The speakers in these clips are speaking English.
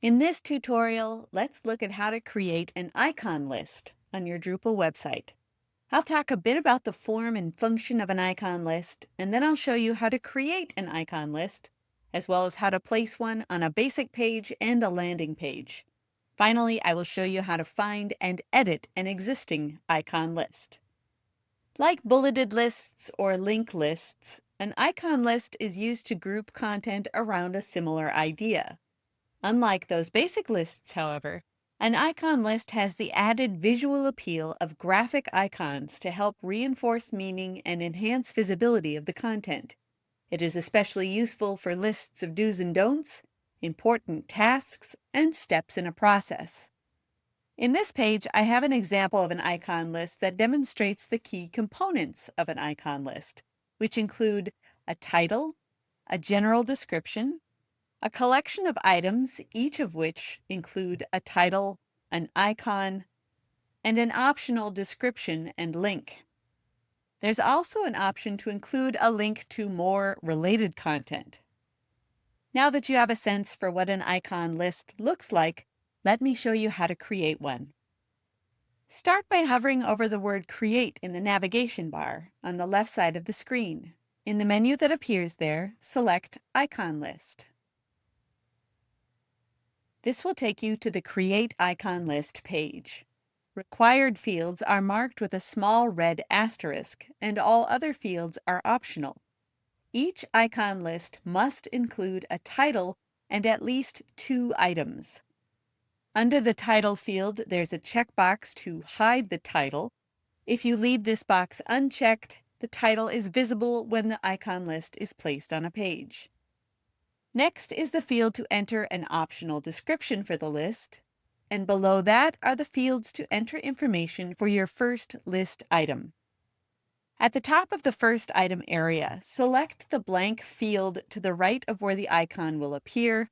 In this tutorial, let's look at how to create an icon list on your Drupal website. I'll talk a bit about the form and function of an icon list, and then I'll show you how to create an icon list, as well as how to place one on a basic page and a landing page. Finally, I will show you how to find and edit an existing icon list. Like bulleted lists or link lists, an icon list is used to group content around a similar idea. Unlike those basic lists, however, an icon list has the added visual appeal of graphic icons to help reinforce meaning and enhance visibility of the content. It is especially useful for lists of do's and don'ts, important tasks, and steps in a process. In this page, I have an example of an icon list that demonstrates the key components of an icon list, which include a title, a general description, a collection of items, each of which include a title, an icon, and an optional description and link. There's also an option to include a link to more related content. Now that you have a sense for what an icon list looks like, let me show you how to create one. Start by hovering over the word Create in the navigation bar on the left side of the screen. In the menu that appears there, select Icon List. This will take you to the Create Icon List page. Required fields are marked with a small red asterisk, and all other fields are optional. Each icon list must include a title and at least 2 items. Under the title field, there's a checkbox to hide the title. If you leave this box unchecked, the title is visible when the icon list is placed on a page. Next is the field to enter an optional description for the list, and below that are the fields to enter information for your first list item. At the top of the first item area, select the blank field to the right of where the icon will appear,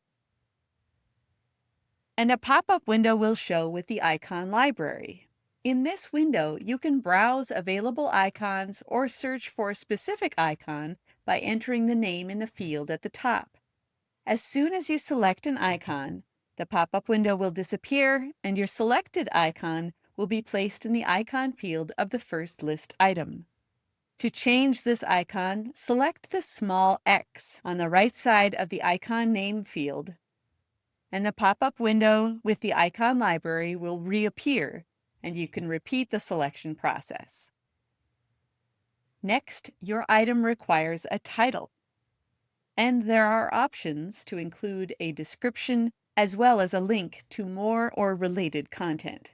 and a pop-up window will show with the icon library. In this window, you can browse available icons or search for a specific icon by entering the name in the field at the top. As soon as you select an icon, the pop-up window will disappear and your selected icon will be placed in the icon field of the first list item. To change this icon, select the small X on the right side of the icon name field, and the pop-up window with the icon library will reappear, and you can repeat the selection process. Next, your item requires a title, and there are options to include a description as well as a link to more or related content.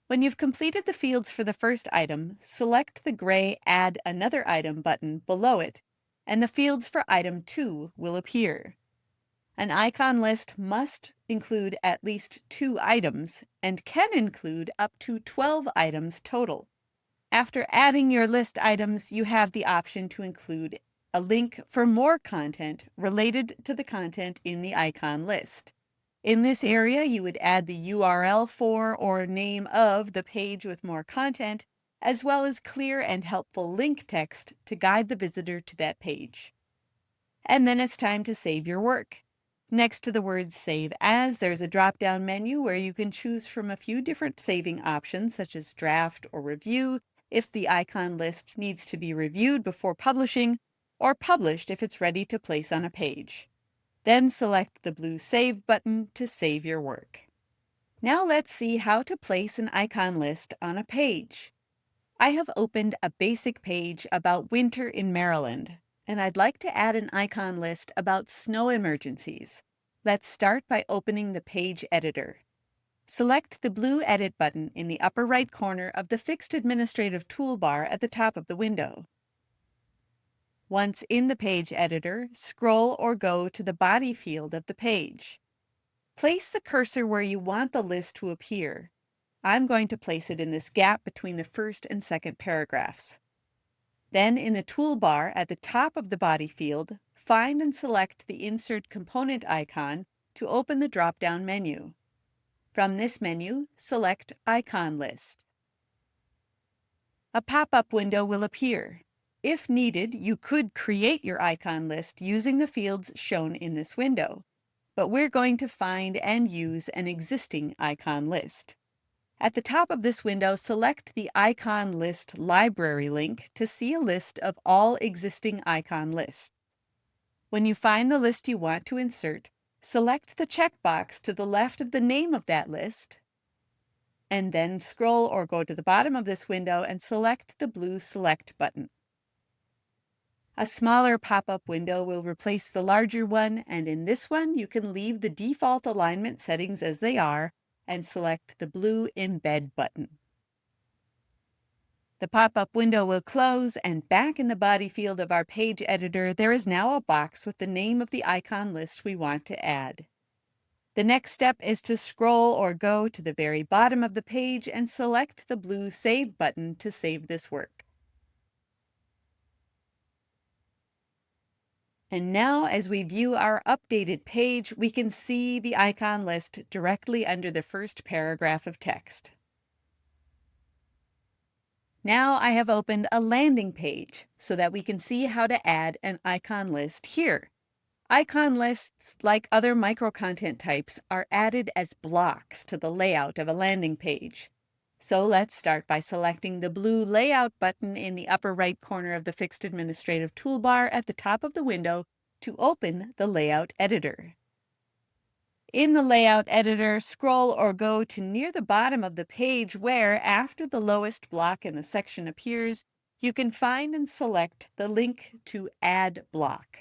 When you've completed the fields for the first item, select the gray Add Another Item button below it, and the fields for item 2 will appear. An icon list must include at least 2 items and can include up to 12 items total. After adding your list items, you have the option to include a link for more content related to the content in the icon list. In this area, you would add the URL for or name of the page with more content, as well as clear and helpful link text to guide the visitor to that page. And then it's time to save your work. Next to the word Save As, there's a drop-down menu where you can choose from a few different saving options, such as Draft or Review, if the icon list needs to be reviewed before publishing, or Published if it's ready to place on a page. Then select the blue Save button to save your work. Now let's see how to place an icon list on a page. I have opened a basic page about winter in Maryland, and I'd like to add an icon list about snow emergencies. Let's start by opening the page editor. Select the blue Edit button in the upper right corner of the fixed administrative toolbar at the top of the window. Once in the page editor, scroll or go to the body field of the page. Place the cursor where you want the list to appear. I'm going to place it in this gap between the first and second paragraphs. Then in the toolbar at the top of the body field, find and select the Insert Component icon to open the drop-down menu. From this menu, select Icon List. A pop-up window will appear. If needed, you could create your icon list using the fields shown in this window. but we're going to find and use an existing icon list. At the top of this window, select the Icon List Library link to see a list of all existing icon lists. When you find the list you want to insert, select the checkbox to the left of the name of that list, and then scroll or go to the bottom of this window and select the blue Select button. A smaller pop-up window will replace the larger one, and in this one you can leave the default alignment settings as they are and select the blue Embed button. The pop-up window will close, and back in the body field of our page editor, there is now a box with the name of the icon list we want to add. The next step is to scroll or go to the very bottom of the page and select the blue Save button to save this work. And now, as we view our updated page, we can see the icon list directly under the first paragraph of text. Now I have opened a landing page so that we can see how to add an icon list here. Icon lists, like other micro-content types, are added as blocks to the layout of a landing page. So let's start by selecting the blue Layout button in the upper right corner of the Fixed Administrative Toolbar at the top of the window to open the Layout Editor. In the Layout Editor, scroll or go to near the bottom of the page where, after the lowest block in the section appears, you can find and select the link to Add Block.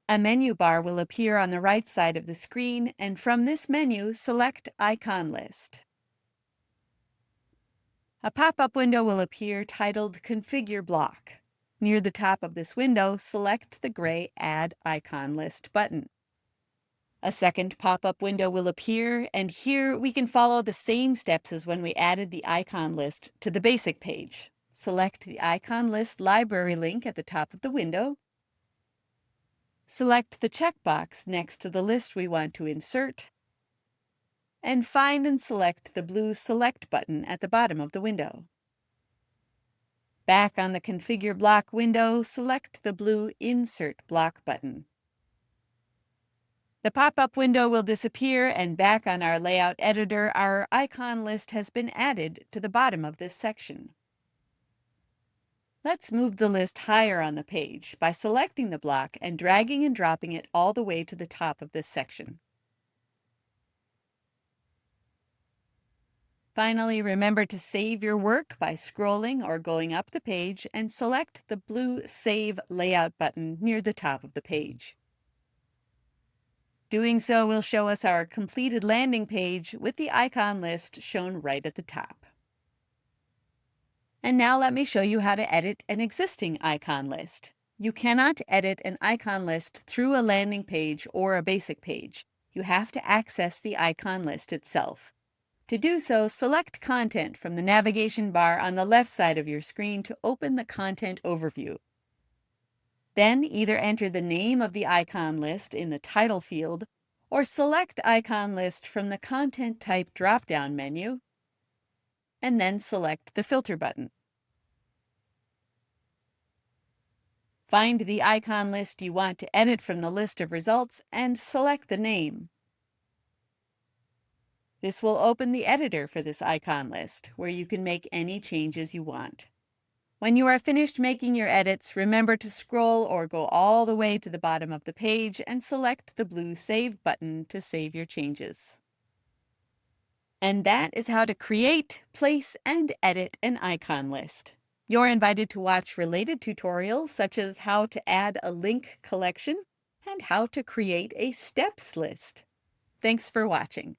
A menu bar will appear on the right side of the screen, and from this menu, select Icon List. A pop-up window will appear titled Configure Block. Near the top of this window, select the gray Add Icon List button. A second pop-up window will appear, and here we can follow the same steps as when we added the icon list to the basic page. Select the Icon List Library link at the top of the window. Select the checkbox next to the list we want to insert, and find and select the blue Select button at the bottom of the window. Back on the Configure Block window, select the blue Insert Block button. The pop-up window will disappear, and back on our layout editor, our icon list has been added to the bottom of this section. Let's move the list higher on the page by selecting the block and dragging and dropping it all the way to the top of this section. Finally, remember to save your work by scrolling or going up the page and select the blue Save Layout button near the top of the page. Doing so will show us our completed landing page with the icon list shown right at the top. And now let me show you how to edit an existing icon list. You cannot edit an icon list through a landing page or a basic page. You have to access the icon list itself. To do so, select Content from the navigation bar on the left side of your screen to open the Content Overview. Then either enter the name of the icon list in the title field or select Icon List from the Content Type drop-down menu, and then select the Filter button. Find the icon list you want to edit from the list of results and select the name. This will open the editor for this icon list, where you can make any changes you want. When you are finished making your edits, remember to scroll or go all the way to the bottom of the page and select the blue Save button to save your changes. And that is how to create, place, and edit an icon list. You're invited to watch related tutorials such as how to add a link collection and how to create a steps list. Thanks for watching.